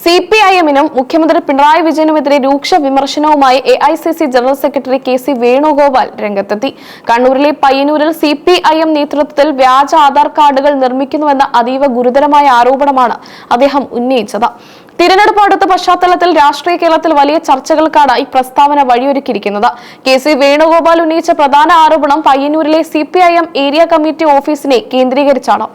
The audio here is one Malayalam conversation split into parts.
സിപിഐഎമ്മിനും മുഖ്യമന്ത്രി പിണറായി വിജയനുമെതിരെ രൂക്ഷ വിമർശനവുമായി AICC general secretary K C. Venugopal രംഗത്തെത്തി. കണ്ണൂരിലെ പയ്യന്നൂരിൽ സിപിഐഎം നേതൃത്വത്തിൽ വ്യാജ ആധാർ കാർഡുകൾ നിർമ്മിക്കുന്നുവെന്ന അതീവ ഗുരുതരമായ ആരോപണമാണ് അദ്ദേഹം ഉന്നയിച്ചത്. തിരഞ്ഞെടുപ്പ് അടുത്ത പശ്ചാത്തലത്തിൽ രാഷ്ട്രീയ കേരളത്തിൽ വലിയ ചർച്ചകൾക്കാണ് ഈ പ്രസ്താവന വഴിയൊരുക്കിയിരിക്കുന്നത്. കെ.സി. വേണുഗോപാൽ ഉന്നയിച്ച പ്രധാന ആരോപണം പയ്യന്നൂരിലെ സിപിഐഎം ഏരിയ കമ്മിറ്റി ഓഫീസിനെ കേന്ദ്രീകരിച്ചാണ്.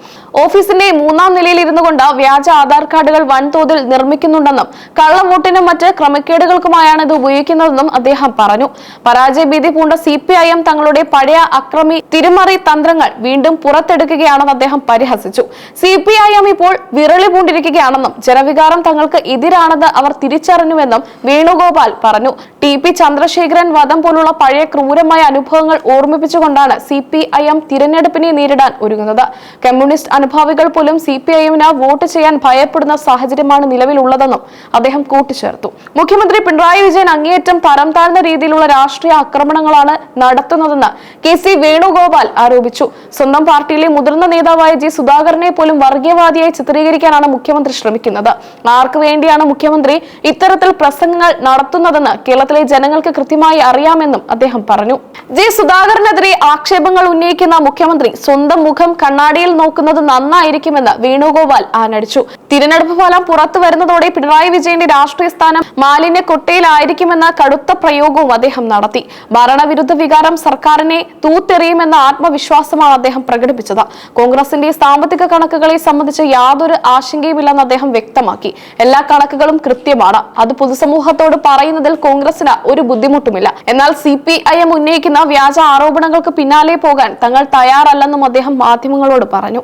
ഓഫീസിന്റെ 3ാം നിലയിൽ ഇരുന്നുകൊണ്ട് വ്യാജ ആധാർ കാർഡുകൾ വൻതോതിൽ നിർമ്മിക്കുന്നുണ്ടെന്നും കള്ളവോട്ടിനും മറ്റ് ക്രമക്കേടുകൾക്കുമായാണ് ഇത് ഉപയോഗിക്കുന്നതെന്നും അദ്ദേഹം പറഞ്ഞു. പരാജയഭീതി പൂണ്ട സിപിഐഎം തങ്ങളുടെ പഴയ അക്രമി തിരിമറി തന്ത്രങ്ങൾ വീണ്ടും പുറത്തെടുക്കുകയാണെന്ന് അദ്ദേഹം പരിഹസിച്ചു. സിപിഐഎം ഇപ്പോൾ വിരളി പൂണ്ടിരിക്കുകയാണെന്നും ജനവികാരം തങ്ങൾക്ക് എതിരാണെന്ന് അവർ തിരിച്ചറിഞ്ഞുവെന്നും വേണുഗോപാൽ പറഞ്ഞു. ടി.പി. ചന്ദ്രശേഖരൻ വധം പോലുള്ള പഴയ ക്രൂരമായ അനുഭവങ്ങൾ ഓർമ്മിപ്പിച്ചുകൊണ്ടാണ് സിപിഐഎം തിരഞ്ഞെടുപ്പിനെ നേരിടാൻ ഒരുങ്ങുന്നത്. കമ്മ്യൂണിസ്റ്റ് അനുഭാവികൾ പോലും സിപിഐഎമ്മിന് വോട്ട് ചെയ്യാൻ ഭയപ്പെടുന്ന സാഹചര്യമാണ് നിലവിലുള്ളതെന്നും അദ്ദേഹം കൂട്ടിച്ചേർത്തു. മുഖ്യമന്ത്രി പിണറായി വിജയൻ അങ്ങേയറ്റം തരം താഴ്ന്ന രീതിയിലുള്ള രാഷ്ട്രീയ ആക്രമണങ്ങളാണ് നടത്തുന്നതെന്ന് കെ.സി. വേണുഗോപാൽ ആരോപിച്ചു. സ്വന്തം പാർട്ടിയിലെ മുതിർന്ന നേതാവായ ജി. സുധാകരനെ പോലും വർഗീയവാദിയായി ചിത്രീകരിക്കാനാണ് മുഖ്യമന്ത്രി ശ്രമിക്കുന്നത്. ആർക്ക് വേണ്ടിയാണ് മുഖ്യമന്ത്രി ഇത്തരത്തിൽ പ്രസംഗങ്ങൾ നടത്തുന്നതെന്ന് കേരളത്തിലെ ജനങ്ങൾക്ക് കൃത്യമായി അറിയാമെന്നും അദ്ദേഹം പറഞ്ഞു. ജി. സുധാകരനെതിരെ ആക്ഷേപങ്ങൾ ഉന്നയിക്കുന്ന മുഖ്യമന്ത്രി സ്വന്തം മുഖം കണ്ണാടിയിൽ നോക്കുന്നത് നന്നായിരിക്കുമെന്ന് വേണുഗോപാൽ ആഞ്ഞടിച്ചു. തിരഞ്ഞെടുപ്പ് ഫലം പുറത്തു വരുന്നതോടെ പിണറായി വിജയന്റെ രാഷ്ട്രീയ സ്ഥാനം മാലിന്യ കൊട്ടയിലായിരിക്കുമെന്ന കടുത്ത പ്രയോഗവും അദ്ദേഹം നടത്തി. ഭരണവിരുദ്ധ വികാരം സർക്കാരിനെ തൂത്തെറിയുമെന്ന ആത്മവിശ്വാസമാണ് അദ്ദേഹം പ്രകടിപ്പിച്ചത്. കോൺഗ്രസിന്റെ സാമ്പത്തിക കണക്കുകളെ സംബന്ധിച്ച് യാതൊരു ആശങ്കയുമില്ലെന്ന് അദ്ദേഹം വ്യക്തമാക്കി. എല്ലാ കണക്കുകളും കൃത്യമാണ്. അത് പൊതുസമൂഹത്തോട് പറയുന്നതിൽ കോൺഗ്രസിന് ഒരു ബുദ്ധിമുട്ടുമില്ല. എന്നാൽ സിപിഐഎം ഉന്നയിക്കുന്ന വ്യാജ ആരോപണങ്ങൾക്ക് പിന്നാലെ പോകാൻ തങ്ങൾ തയ്യാറല്ലെന്നും അദ്ദേഹം മാധ്യമങ്ങളോട് പറഞ്ഞു.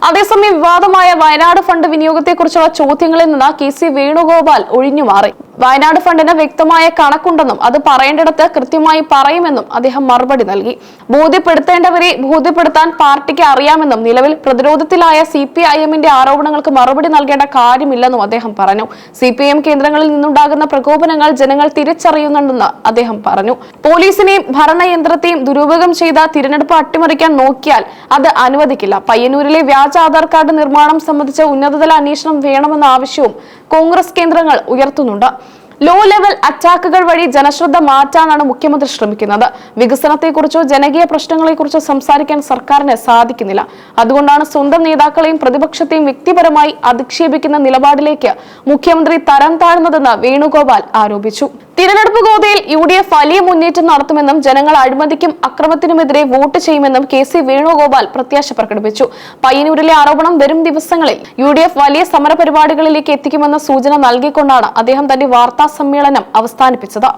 അതേസമയം വിവാദമായ വയനാട് ഫണ്ട് വിനിയോഗത്തെക്കുറിച്ചുള്ള ചോദ്യങ്ങളിൽ നിന്ന് കെ.സി. വേണുഗോപാൽ ഒഴിഞ്ഞുമാറി. വയനാട് ഫണ്ടിന് വ്യക്തമായ കണക്കുണ്ടെന്നും അത് പറയേണ്ടിടത്ത് കൃത്യമായി പറയുമെന്നും അദ്ദേഹം മറുപടി നൽകി. ബോധ്യപ്പെടുത്തേണ്ടവരെ ബോധ്യപ്പെടുത്താൻ പാർട്ടിക്ക് അറിയാമെന്നും നിലവിൽ പ്രതിരോധത്തിലായ സിപിഐഎമ്മിന്റെ ആരോപണങ്ങൾക്ക് മറുപടി നൽകേണ്ട കാര്യമില്ലെന്നും അദ്ദേഹം പറഞ്ഞു. സിപിഐഎം കേന്ദ്രങ്ങളിൽ നിന്നുണ്ടാകുന്ന പ്രകോപനങ്ങൾ ജനങ്ങൾ തിരിച്ചറിയുന്നുണ്ടെന്ന് അദ്ദേഹം പറഞ്ഞു. പോലീസിനെയും ഭരണയന്ത്രത്തെയും ദുരുപയോഗം ചെയ്ത തിരഞ്ഞെടുപ്പ് അട്ടിമറിക്കാൻ നോക്കിയാൽ അത് അനുവദിക്കില്ല. പയ്യന്നൂരിലെ വ്യാജ ആധാർ കാർഡ് നിർമ്മാണം സംബന്ധിച്ച ഉന്നതതല അന്വേഷണം വേണമെന്ന ആവശ്യവും കോൺഗ്രസ് കേന്ദ്രങ്ങൾ ഉയർത്തുന്നുണ്ട്. ലോ ലെവൽ അറ്റാക്കുകൾ വഴി ജനശ്രദ്ധ മാറ്റാനാണ് മുഖ്യമന്ത്രി ശ്രമിക്കുന്നത്. വികസനത്തെക്കുറിച്ചോ ജനകീയ പ്രശ്നങ്ങളെക്കുറിച്ചോ സംസാരിക്കാൻ സർക്കാരിന് സാധിക്കുന്നില്ല. അതുകൊണ്ടാണ് സ്വന്തം നേതാക്കളെയും പ്രതിപക്ഷത്തെയും വ്യക്തിപരമായി അധിക്ഷേപിക്കുന്ന നിലപാടിലേക്ക് മുഖ്യമന്ത്രി തരം താഴ്ന്നതെന്ന് വേണുഗോപാൽ ആരോപിച്ചു. തിരഞ്ഞെടുപ്പ് ഗോതയിൽ UDF വലിയ മുന്നേറ്റം നടത്തുമെന്നും ജനങ്ങൾ അഴിമതിക്കും അക്രമത്തിനുമെതിരെ വോട്ട് ചെയ്യുമെന്നും കെ.സി. വേണുഗോപാൽ പ്രത്യാശ പ്രകടിപ്പിച്ചു. പയ്യന്നൂരിലെ ആരോപണം വരും ദിവസങ്ങളിൽ UDF വലിയ സമരപരിപാടികളിലേക്ക് എത്തിക്കുമെന്ന സൂചന നൽകിക്കൊണ്ടാണ് അദ്ദേഹം തന്റെ വാർത്താ സമ്മേളനം അവസാനിപ്പിച്ചത്.